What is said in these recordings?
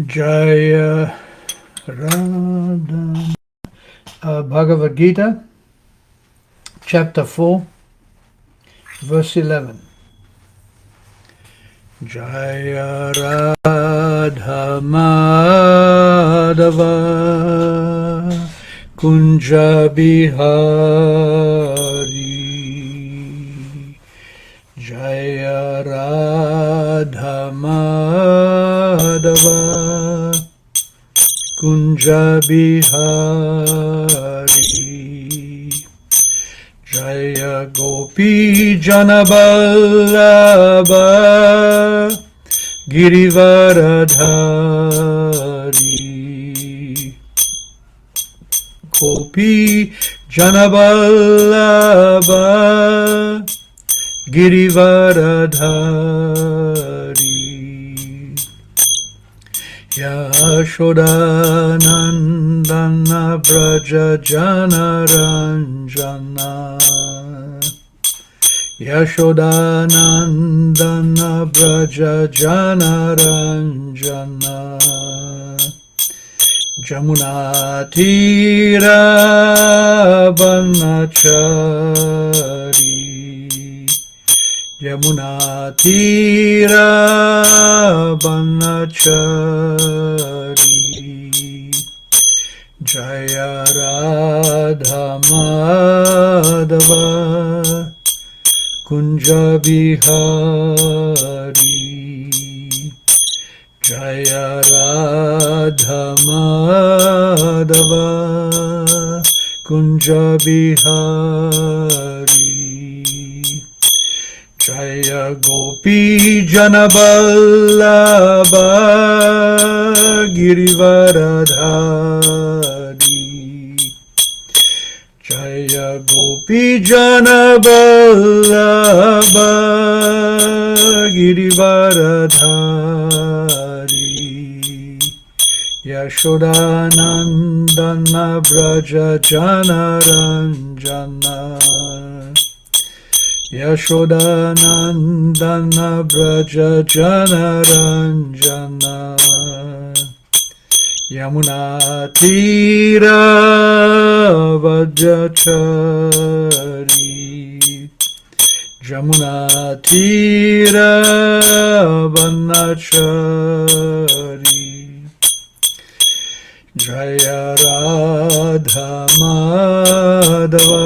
Jaya Radha. Bhagavad Gita, chapter 4, verse 11. Jaya Radha Madhava Kunja Bihari. Jaya Radha Madhava Kunja Bihari. Jaya Gopi Janaballabha Girivaradhari. Gopi Janaballabha Girivaradhari. Yashodanandana Braja Janaranjana. Yashodanandana Braja Janaranjana. Jamuna Tira Vanachari. Yamuna Tira Banachari. Jaya Radha Madhava Kunja Bihari. Jaya Radha Madhava Kunja Bihari. Jaya Gopi Janaballabha Girivaradhari. Jaya Gopi Janaballabha Girivaradhari. Yashodanandana Braja Janaranjana. Yashodanandana Braja Janaranjana. Yamuna Tira Vajachari. Jamuna Tira Vanachari. Jaya Radha Madhava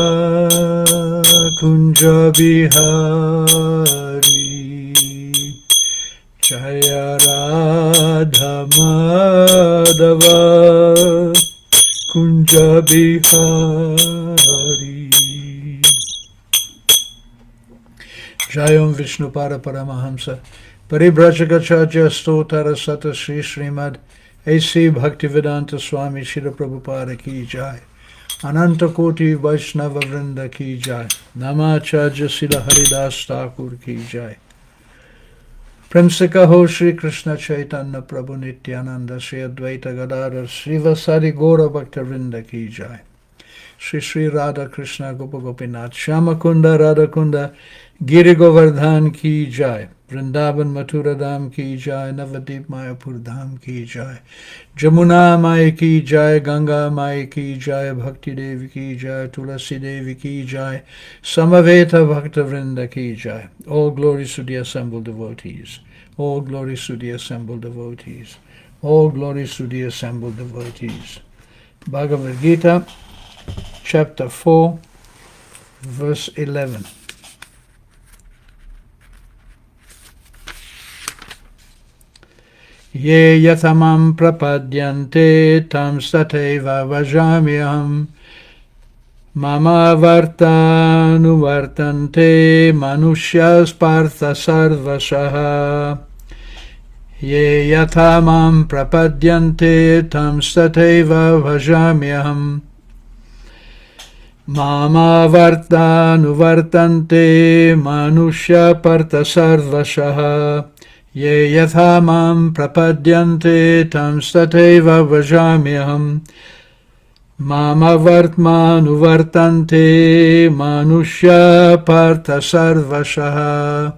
Kunja Bihari. Jaya Radha Madhava Kunja Bihari. Jayam Vishnupada Paramahamsa Paribrajagacharya Stotara Sata Sri Srimad A.C. Bhaktivedanta Swami Shila Prabhupada Ki Jai. Ananta Koti Vaishnava Vrinda Ki Jai. Namacharya Sila Haridas Thakur Ki Jai. Prem se kaho Shri Krishna Chaitanya Prabhu Nityananda Shri Advaita Gadadhar Srivasari Gaura Bhakta Vrinda Ki Jai. Shri Shri Radha Krishna Gopa Gopinath Shama Kunda Radha Kunda Giri Govardhan Ki Jai. Vrindavan Mathura Dham Ki Jai. Navadip Mayapur Dham Ki Jai. Jamuna Mai Ki Jai. Ganga Mai Ki Jai. Bhakti Devi Ki Jai. Tulasi Devi Ki Jai. Samaveta Bhakta Vrinda Ki Jai. All glories to the assembled devotees. All glories to the assembled devotees. All glories to the assembled devotees. Bhagavad Gita, chapter 4, verse 11. Ye yatamam prapadyante tam sateva vajamyaham mama vartanuvartante manushas partha sarvashaha. Ye yatamam prapadyante tam sateva vajamyaham mama vartanuvartante manushya partha sarvashaha. Ye yatha mam prapadyante tam stateva vajamyaham mama vartmanuvartante manushya partha sarvashaha.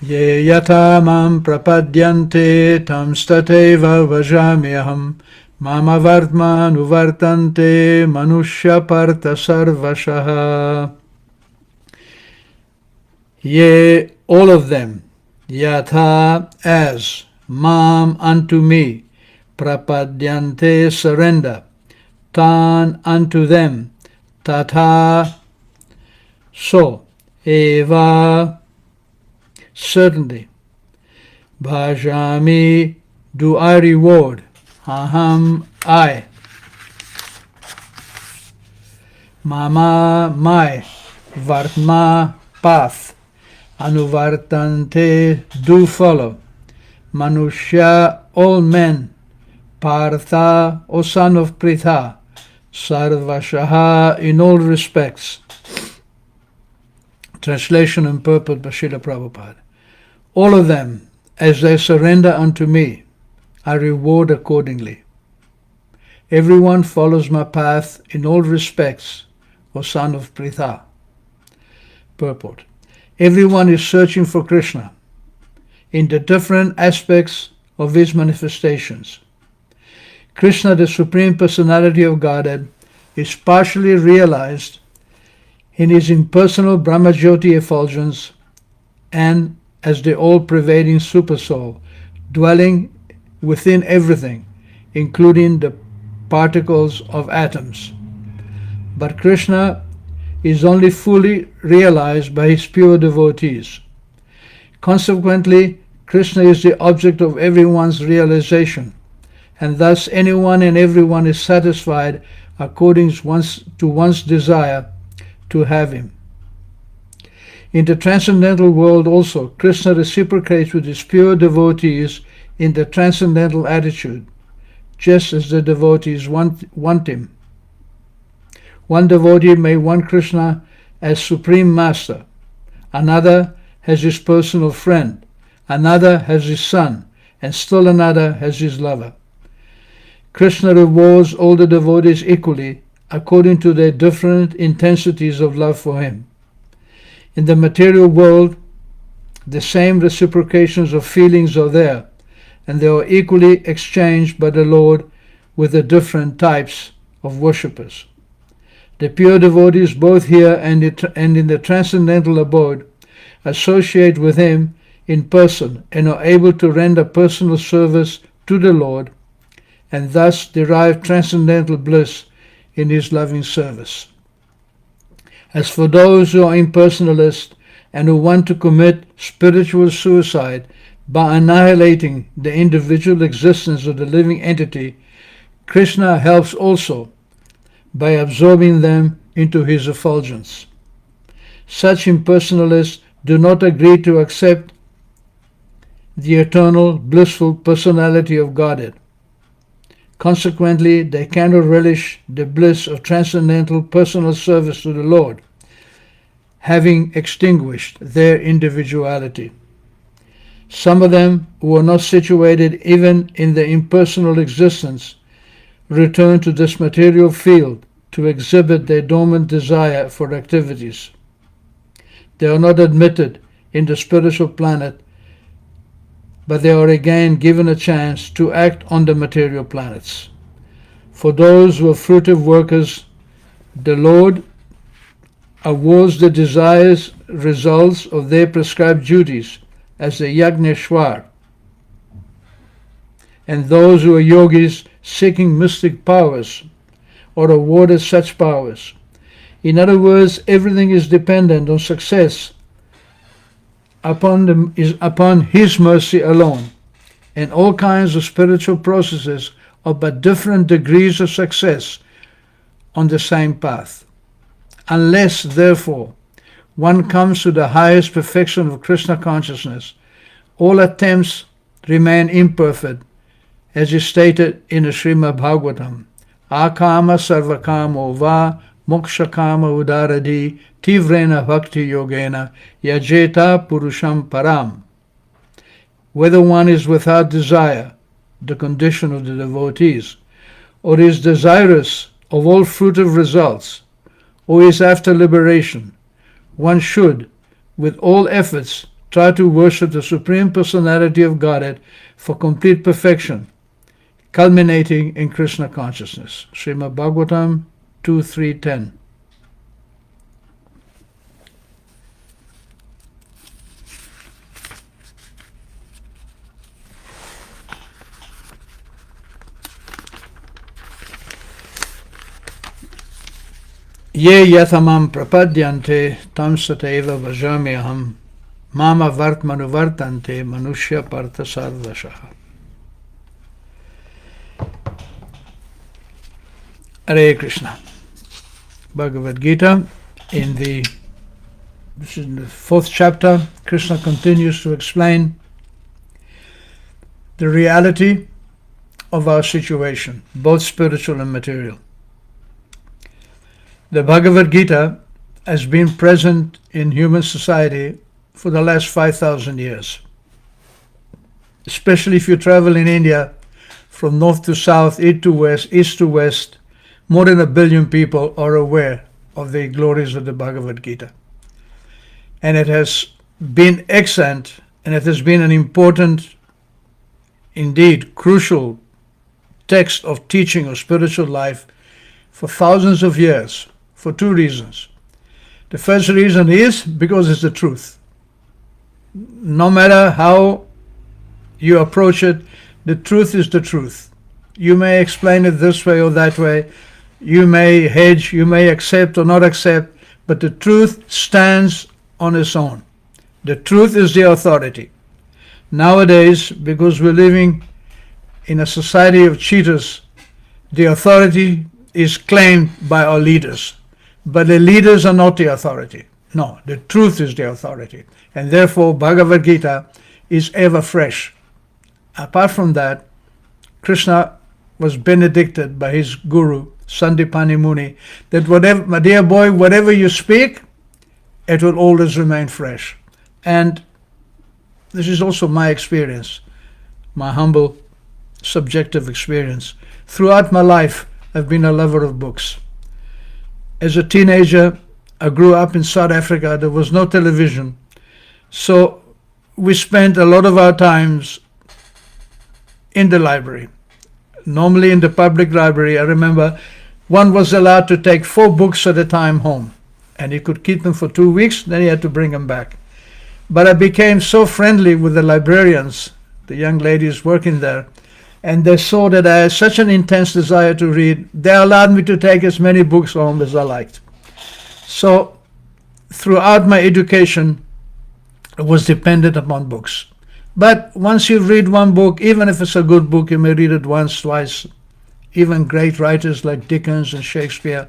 Ye yata mam prapadyante tam stateva vajamyaham mama vartma nuvartante manushya partha sarvashaha. Yea, all of them, yatha, as, mam, unto me, prapadyante, surrender, tan, unto them, tatha, so, eva, certainly, bhajami, do I reward, aham, I, mama, my, vartma, path, anuvartante, do follow, manushya, all men, partha, O son of Pritha, sarvashaha, in all respects. Translation and purport by Srila Prabhupada. All of them, as they surrender unto me, I reward accordingly. Everyone follows my path in all respects, O son of Pritha. Purport. Everyone is searching for Krishna in the different aspects of his manifestations. Krishna, the Supreme Personality of Godhead, is partially realized in his impersonal Brahmajyoti effulgence and as the all-pervading Supersoul, dwelling within everything, including the particles of atoms. But Krishna is only fully realized by his pure devotees. Consequently, Krishna is the object of everyone's realization, and thus anyone and everyone is satisfied according to one's desire to have him. In the transcendental world also, Krishna reciprocates with his pure devotees in the transcendental attitude, just as the devotees want him. One devotee may want Krishna as Supreme Master, another as his personal friend, another as his son, and still another as his lover. Krishna rewards all the devotees equally according to their different intensities of love for him. In the material world, the same reciprocations of feelings are there, and they are equally exchanged by the Lord with the different types of worshippers. The pure devotees, both here and in the transcendental abode, associate with him in person and are able to render personal service to the Lord, and thus derive transcendental bliss in his loving service. As for those who are impersonalists and who want to commit spiritual suicide by annihilating the individual existence of the living entity, Krishna helps also by absorbing them into his effulgence. Such impersonalists do not agree to accept the eternal, blissful personality of Godhead. Consequently, they cannot relish the bliss of transcendental personal service to the Lord, having extinguished their individuality. Some of them, who are not situated even in the impersonal existence, return to this material field to exhibit their dormant desire for activities. They are not admitted in the spiritual planet, but they are again given a chance to act on the material planets. For those who are fruitive workers, the Lord awards the desires results of their prescribed duties as the Yagneshwar, and those who are yogis seeking mystic powers or awarded such powers. In other words, everything is dependent on success upon his mercy alone, and all kinds of spiritual processes are but different degrees of success on the same path. Unless, therefore, one comes to the highest perfection of Krishna consciousness, all attempts remain imperfect, as is stated in the Srimad Bhagavatam. Akama sarvakamo va mokshakama udaradi tivrena bhakti yogena yajeta purusham param. Whether one is without desire, the condition of the devotees, or is desirous of all fruitive results, or is after liberation, one should, with all efforts, try to worship the Supreme Personality of Godhead for complete perfection, culminating in Krishna consciousness. Srimad Bhagavatam 2.3.10. Ye yathamam prapadyante tam sateva vajamyaham mama vartmanuvartante manushya partha sarvashaha. Hare Krishna. Bhagavad Gita, this is the 4th chapter. Krishna continues to explain the reality of our situation, both spiritual and material. The Bhagavad Gita has been present in human society for the last 5,000 years. Especially if you travel in India from north to south, east to west, more than 1 billion people are aware of the glories of the Bhagavad Gita. And it has been excellent, and it has been an important, indeed crucial text of teaching of spiritual life for thousands of years, for 2 reasons. The first reason is because it's the truth. No matter how you approach it, the truth is the truth. You may explain it this way or that way, you may hedge, you may accept or not accept, but the truth stands on its own. The truth is the authority. Nowadays, because we're living in a society of cheaters, the authority is claimed by our leaders. But the leaders are not the authority. No, the truth is the authority. And therefore, Bhagavad Gita is ever fresh. Apart from that, Krishna was benedicted by his guru, Sandipani Muni, that whatever, my dear boy, whatever you speak, it will always remain fresh. And this is also my experience, my humble, subjective experience. Throughout my life, I've been a lover of books. As a teenager, I grew up in South Africa. There was no television. So we spent a lot of our times in the library. Normally in the public library, I remember one was allowed to take 4 books at a time home. And he could keep them for 2 weeks, then he had to bring them back. But I became so friendly with the librarians, the young ladies working there, and they saw that I had such an intense desire to read, they allowed me to take as many books home as I liked. So throughout my education, I was dependent upon books. But once you read one book, even if it's a good book, you may read it once, twice, even great writers like Dickens and Shakespeare.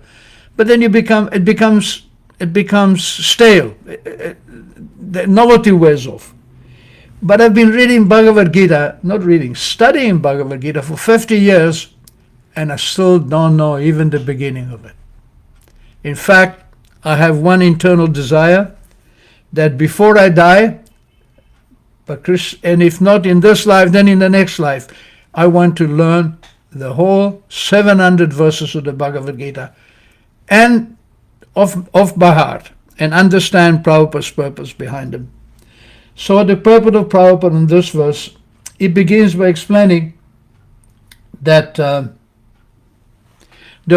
But then it becomes stale. The novelty wears off. But I've been reading Bhagavad Gita, studying Bhagavad Gita for 50 years, and I still don't know even the beginning of it. In fact, I have one internal desire that before I die, and if not in this life, then in the next life, I want to learn the whole 700 verses of the Bhagavad Gita and of by heart, and understand Prabhupada's purpose behind them. So the purport of Prabhupada in this verse, it begins by explaining that there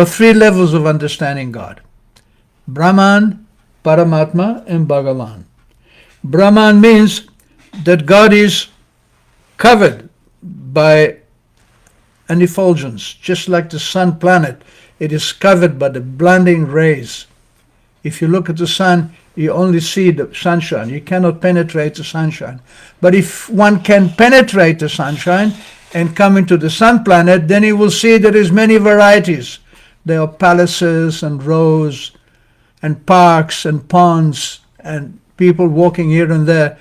are 3 levels of understanding God. Brahman, Paramatma, and Bhagavan. Brahman means that God is covered by an effulgence, just like the sun planet. It is covered by the blinding rays. If you look at the sun, you only see the sunshine. You cannot penetrate the sunshine. But if one can penetrate the sunshine and come into the sun planet, then you will see there is many varieties. There are palaces and rows and parks and ponds and people walking here and there.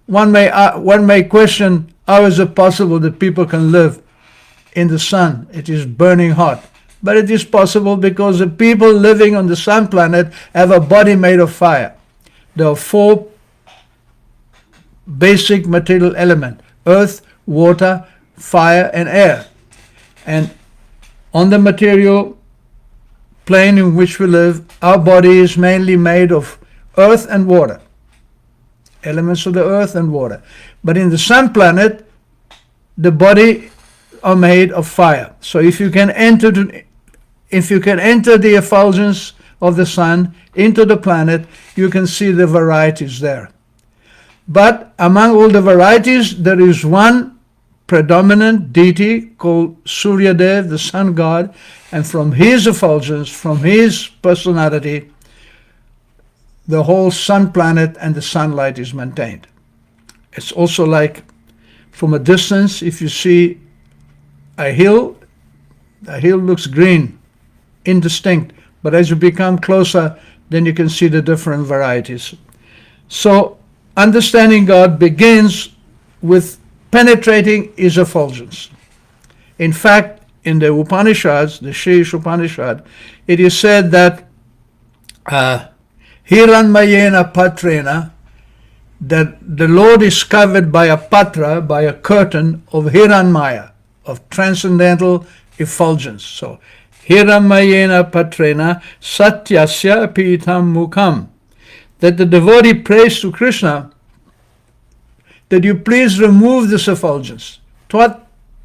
One may question, how is it possible that people can live in the sun? It is burning hot. But it is possible because the people living on the sun planet have a body made of fire. There are 4 basic material elements: earth, water, fire, and air. And on the material plane in which we live, our body is mainly made of earth and water. elements of the earth and water. But in the sun planet, the body are made of fire. So if you can enter the effulgence of the sun into the planet, you can see the varieties there. But among all the varieties, there is one predominant deity called Surya Dev, the sun god, and from his effulgence, from his personality, the whole sun planet and the sunlight is maintained. It's also like from a distance, if you see a hill, the hill looks green, indistinct, but as you become closer, then you can see the different varieties. So understanding God begins with penetrating his effulgence. In fact, in the Upanishads, the Shri Upanishad, it is said that Hiranmayena Patrena, that the Lord is covered by a patra, by a curtain of Hiranmaya, of transcendental effulgence. So, Hiranmayena Patrena Satyasya Pitam Mukham, that the devotee prays to Krishna that you please remove this effulgence. Tvat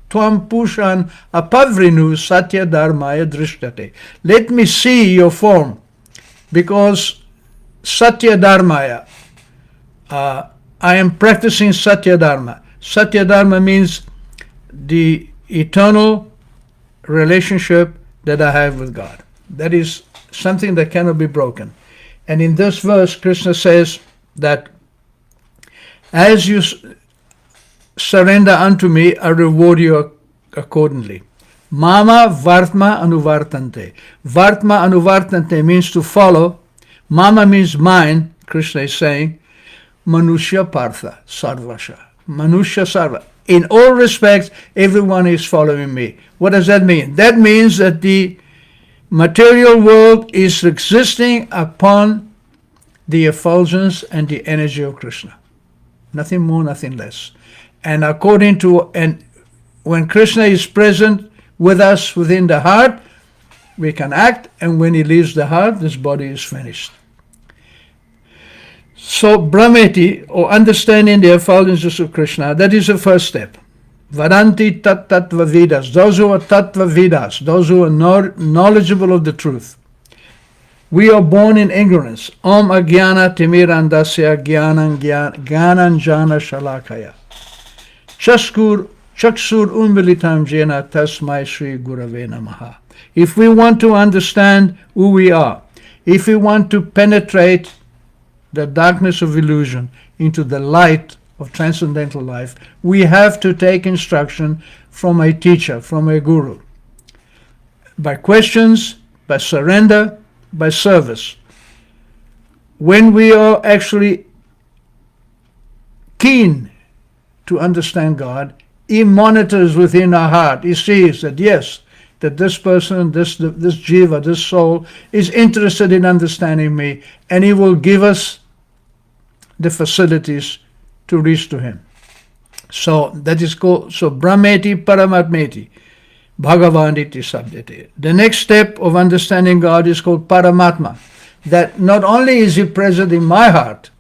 Tvam Pushan Apavrinu Satya Dharmaya Drishtate. Let me see your form, because Satya Dharmaya, I am practicing Satya Dharma. Satya Dharma means the eternal relationship that I have with God. That is something that cannot be broken. And in this verse, Krishna says that as you surrender unto me, I reward you accordingly. Mama Vartma Anuvartante. Vartma Anuvartante means to follow. Mama means mine, Krishna is saying. Manushya Partha Sarvasha. Manushya Sarva. In all respects, everyone is following me. What does that mean? That means that the material world is existing upon the effulgence and the energy of Krishna. Nothing more, nothing less. And when Krishna is present with us within the heart, we can act, and when he leaves the heart, this body is finished. So Brahmeti, or understanding the effulgences of Krishna, that is the first step. Vadanti tat tattva vidas, those who are tattva vidas, those who are knowledgeable of the truth. We are born in ignorance. Om agyana timirandasya gyanan jana shalakaya. Chaksur unmilitam jena tasmai Sri Gurave Namaha. If we want to understand who we are, if we want to penetrate the darkness of illusion into the light of transcendental life, we have to take instruction from a teacher, from a guru. By questions, by surrender, by service. When we are actually keen to understand God, he monitors within our heart. He sees that yes, that this person, this jiva, this soul is interested in understanding me, and he will give us the facilities to reach to him. So that is called, so Brahmeti Paramatmeti, Bhagavan iti sabdete. The next step of understanding God is called Paramatma, that not only is he present in my heart,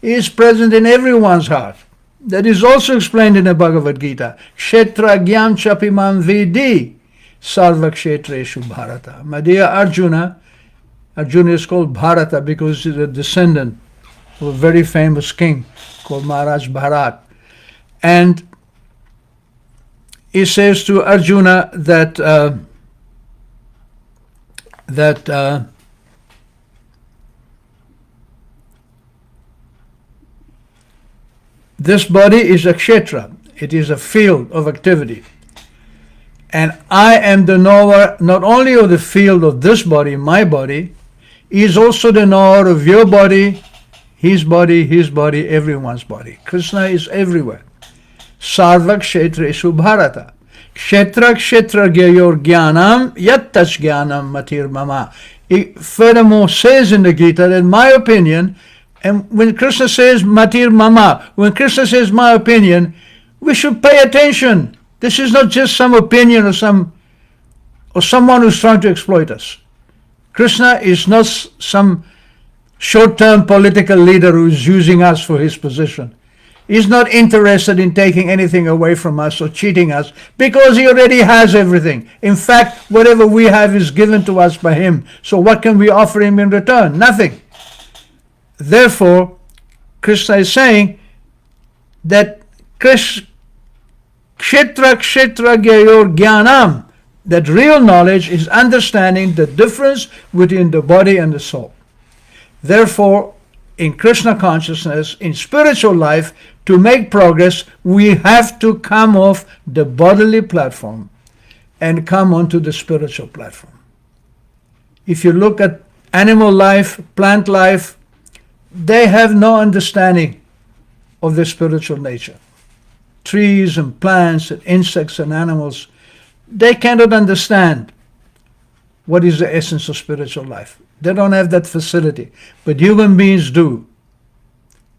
he is present in everyone's heart. That is also explained in the Bhagavad Gita. Kshetra gyam chapimam vidi sarva kshetreshu bharata. My dear Arjuna is called Bharata because he's a descendant of a very famous king called Maharaj Bharat. And he says to Arjuna that this body is a kshetra. It is a field of activity. And I am the knower not only of the field of this body, my body, he is also the knower of your body, his body, everyone's body. Krishna is everywhere. Sarva kshetreshu bharata. Kshetra gyayor jnanam yattash jnanam matir mama. He furthermore says in the Gita that my opinion, and when Krishna says matir mama, when Krishna says my opinion, we should pay attention. This is not just some opinion or someone who's trying to exploit us. Krishna is not some short-term political leader who is using us for his position. He's not interested in taking anything away from us or cheating us because he already has everything. In fact, whatever we have is given to us by him. So what can we offer him in return? Nothing. Therefore, Krishna is saying that kshetra gyayor jnanam, that real knowledge is understanding the difference between the body and the soul. Therefore, in Krishna consciousness, in spiritual life, to make progress, we have to come off the bodily platform and come onto the spiritual platform. If you look at animal life, plant life, they have no understanding of the spiritual nature. Trees and plants and insects and animals, they cannot understand what is the essence of spiritual life. They don't have that facility, but human beings do.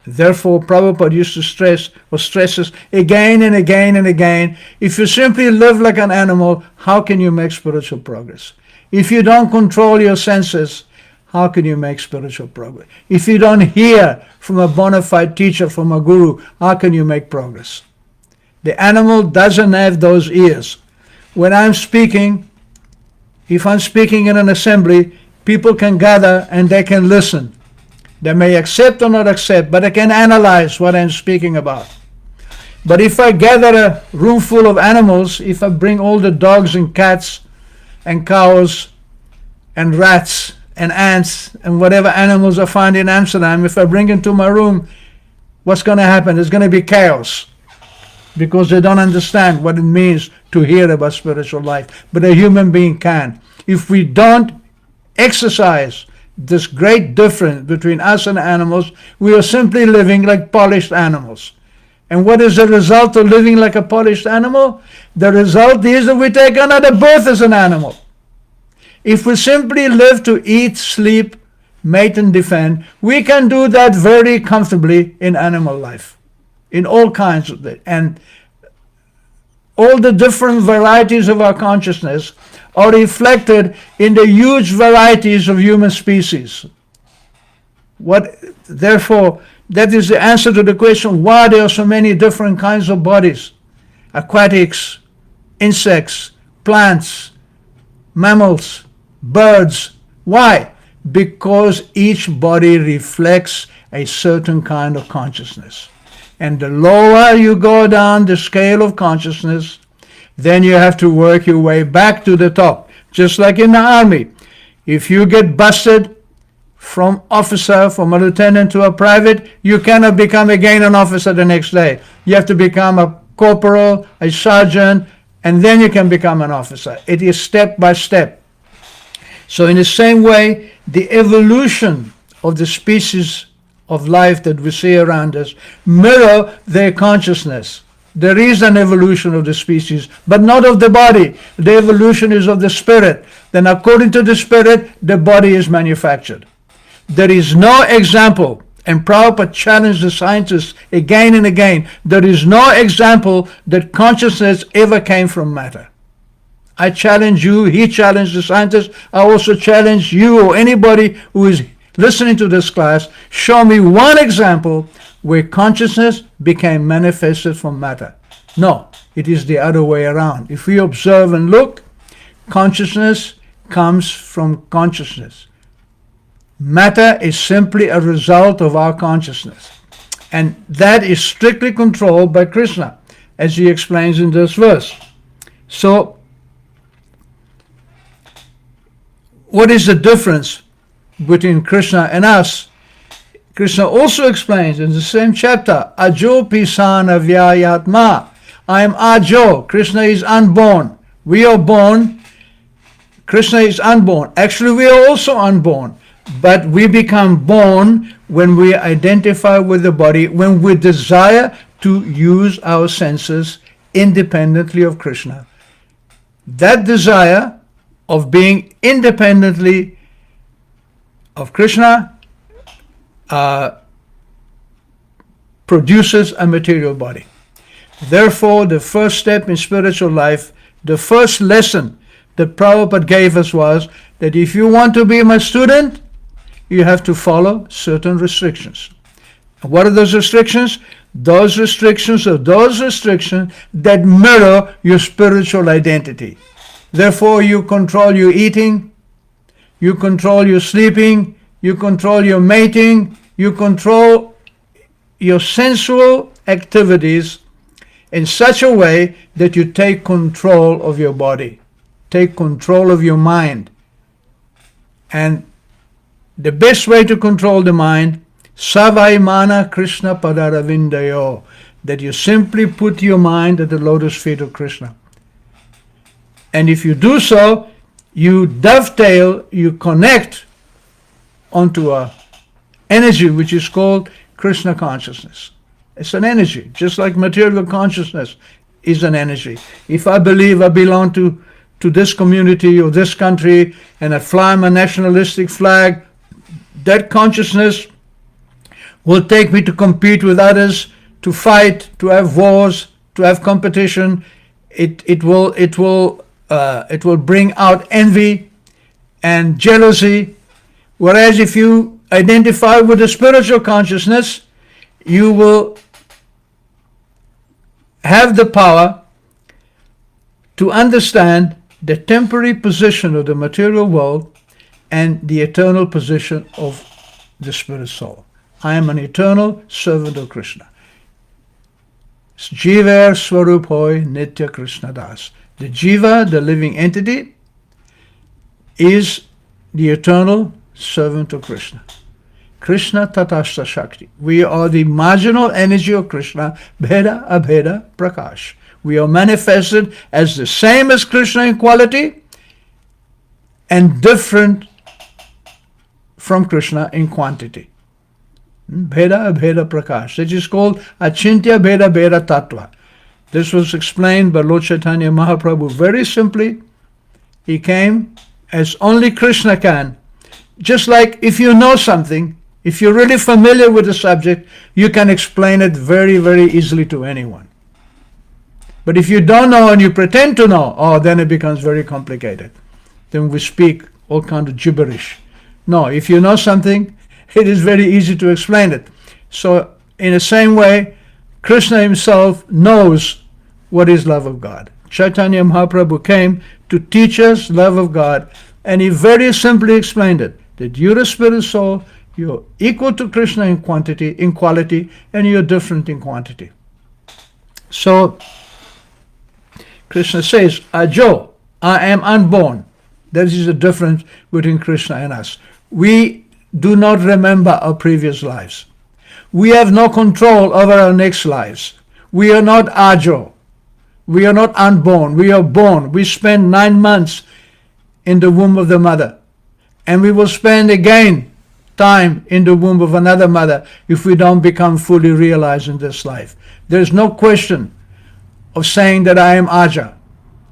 Therefore, Prabhupada used to stresses again and again and again, if you simply live like an animal, how can you make spiritual progress? If you don't control your senses, how can you make spiritual progress? If you don't hear from a bona fide teacher, from a guru, how can you make progress? The animal doesn't have those ears. When I'm speaking, if I'm speaking in an assembly, people can gather and they can listen. They may accept or not accept, but they can analyze what I'm speaking about. But if I gather a room full of animals, if I bring all the dogs and cats and cows and rats and ants and whatever animals I find in Amsterdam, if I bring into my room, what's going to happen? There's going to be chaos because they don't understand what it means to hear about spiritual life. But a human being can. If we don't exercise this great difference between us and animals, we are simply living like polished animals. And what is the result of living like a polished animal? The result is that we take another birth as an animal. If we simply live to eat, sleep, mate and defend, we can do that very comfortably in animal life, in all kinds of it. And all the different varieties of our consciousness are reflected in the huge varieties of human species. Therefore, that is the answer to the question, why there are so many different kinds of bodies? Aquatics, insects, plants, mammals, birds. Why? Because each body reflects a certain kind of consciousness. And the lower you go down the scale of consciousness, then you have to work your way back to the top. Just like in the army. If you get busted from officer, from a lieutenant to a private, you cannot become again an officer the next day. You have to become a corporal, a sergeant, and then you can become an officer. It is step by step. So in the same way, the evolution of the species of life that we see around us mirror their consciousness. There is an evolution of the species, but not of the body. The evolution is of the spirit. Then according to the spirit, the body is manufactured. There is no example, and Prabhupada challenged the scientists again and again, there is no example that consciousness ever came from matter. I challenge you, he challenged the scientists, I also challenge you or anybody who is listening to this class, show me one example where consciousness became manifested from matter. No, it is the other way around. If we observe and look, consciousness comes from consciousness. Matter is simply a result of our consciousness. And that is strictly controlled by Krishna, as he explains in this verse. So, what is the difference between Krishna and us? Krishna also explains in the same chapter, Ajo Pisana Vyayatma. I am Ajo. Krishna is unborn. We are born. Krishna is unborn. Actually, we are also unborn. But we become born when we identify with the body, when we desire to use our senses independently of Krishna. That desire of being independently of Krishna produces a material body. Therefore, the first step in spiritual life, the first lesson that Prabhupada gave us was that if you want to be my student, you have to follow certain restrictions. What are those restrictions? Those restrictions are those restrictions that mirror your spiritual identity. Therefore, you control your eating, you control your sleeping, you control your mating, you control your sensual activities in such a way that you take control of your body, take control of your mind. And the best way to control the mind, Savaimana Krishna Padaravindayo, that you simply put your mind at the lotus feet of Krishna. And if you do so, you dovetail, you connect onto a energy which is called Krishna consciousness. It's an energy, just like material consciousness is an energy. If I believe I belong to this community or this country and I fly my nationalistic flag, that consciousness will take me to compete with others, to fight, to have wars, to have competition. It will bring out envy and jealousy. Whereas if you identify with the spiritual consciousness, you will have the power to understand the temporary position of the material world and the eternal position of the spirit soul. I am an eternal servant of Krishna. Jiva Swarup Hoy Nitya Krishna Das. The Jiva, the living entity, is the eternal servant of Krishna. Krishna Tatashta Shakti. We are the marginal energy of Krishna, Bheda Abheda Prakash. We are manifested as the same as Krishna in quality and different from Krishna in quantity. Bheda Abheda Prakash. That is called Achintya Bheda Bheda Tattva. This was explained by Lord Chaitanya Mahaprabhu very simply. He came as only Krishna can. Just like if you know something, if you're really familiar with the subject, you can explain it very, very easily to anyone. But if you don't know and you pretend to know, then it becomes very complicated. Then we speak all kind of gibberish. No, if you know something, it is very easy to explain it. So in the same way, Krishna himself knows what is love of God. Chaitanya Mahaprabhu came to teach us love of God, and he very simply explained it, that you're a spirit soul, you're equal to Krishna in quality, and you're different in quantity. So Krishna says, Ajo, I am unborn. That is the difference between Krishna and us. We do not remember our previous lives. We have no control over our next lives. We are not Ajo. We are not unborn. We are born. We spend 9 months in the womb of the mother. And we will spend again time in the womb of another mother if we don't become fully realized in this life. There is no question of saying that I am Aja,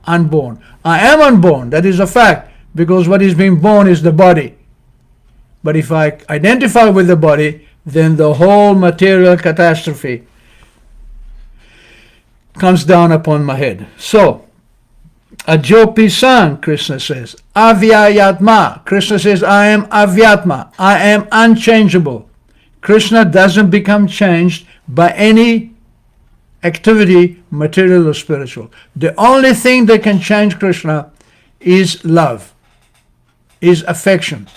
unborn. I am unborn. That is a fact, because what is being born is the body. But if I identify with the body, then the whole material catastrophe comes down upon my head. So, Ajopisan, Krishna says, Avyayatma. Krishna says, I am Avyatma. I am unchangeable. Krishna doesn't become changed by any activity, material or spiritual. The only thing that can change Krishna is love, is affection.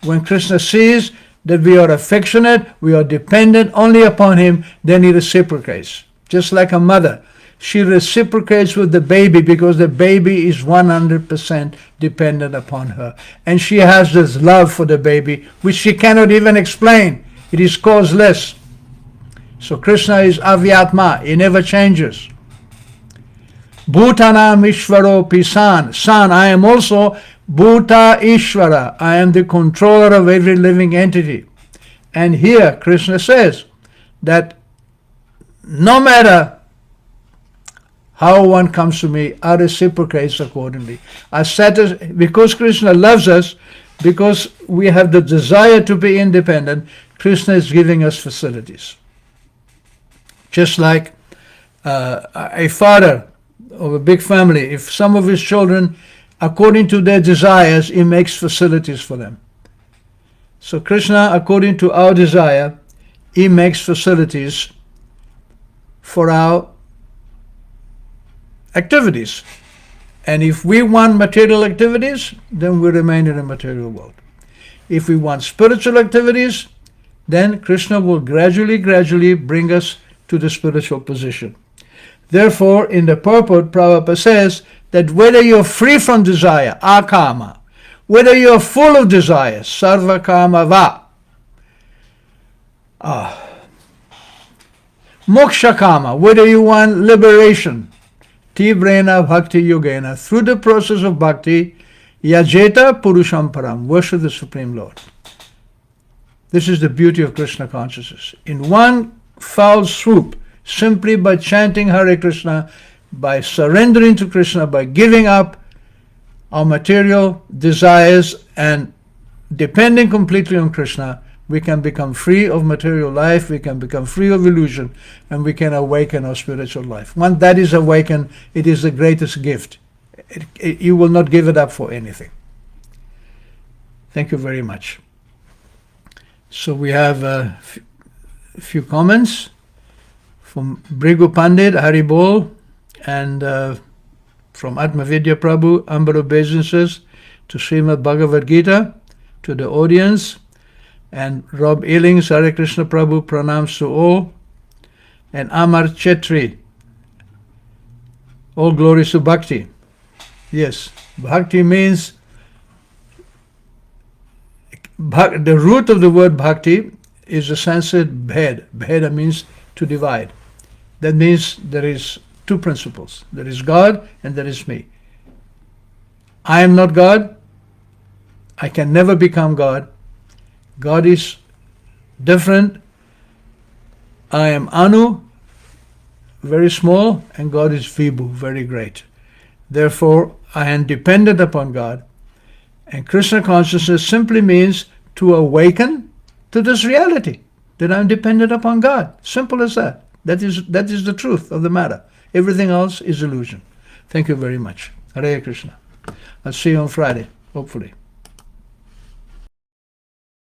When Krishna sees that we are affectionate, we are dependent only upon him, then he reciprocates. Just like a mother, she reciprocates with the baby because the baby is 100% dependent upon her. And she has this love for the baby, which she cannot even explain. It is causeless. So Krishna is Avyatma. He never changes. Bhutanam Ishvaro Pisan. San, I am also Bhuta Ishvara. I am the controller of every living entity. And here Krishna says that no matter how one comes to me, I reciprocate accordingly. Because Krishna loves us, because we have the desire to be independent, Krishna is giving us facilities. Just like a father of a big family, if some of his children, according to their desires, he makes facilities for them. So Krishna, according to our desire, he makes facilities for our activities. And if we want material activities, then we remain in the material world. If we want spiritual activities, then Krishna will gradually bring us to the spiritual position. Therefore, in the purport, Prabhupada says that whether you're free from desire, akama, whether you're full of desire, sarva kama va, moksha kama, whether you want liberation, tivrena bhakti yogena, through the process of bhakti, yajeta purusham param, worship the Supreme Lord. This is the beauty of Krishna consciousness. In one foul swoop, simply by chanting Hare Krishna, by surrendering to Krishna, by giving up our material desires and depending completely on Krishna, we can become free of material life, we can become free of illusion, and we can awaken our spiritual life. Once that is awakened, it is the greatest gift. You will not give it up for anything. Thank you very much. So we have a few comments from Brigu Pandit, Haribol, and from Atmavidya Prabhu, Amber obeisances to Srimad Bhagavad Gita, to the audience, and Rob Ealings, Hare Krishna Prabhu, pranams to all, and Amar Chetri, all glories to Bhakti. Yes, Bhakti means, the root of the word Bhakti is the Sanskrit bhed. Bheda means to divide. That means there is two principles. There is God and there is me. I am not God. I can never become God. God is different. I am Anu, very small, and God is Vibhu, very great. Therefore, I am dependent upon God. And Krishna consciousness simply means to awaken to this reality, that I'm dependent upon God. Simple as that. That is the truth of the matter. Everything else is illusion. Thank you very much. Hare Krishna. I'll see you on Friday, hopefully.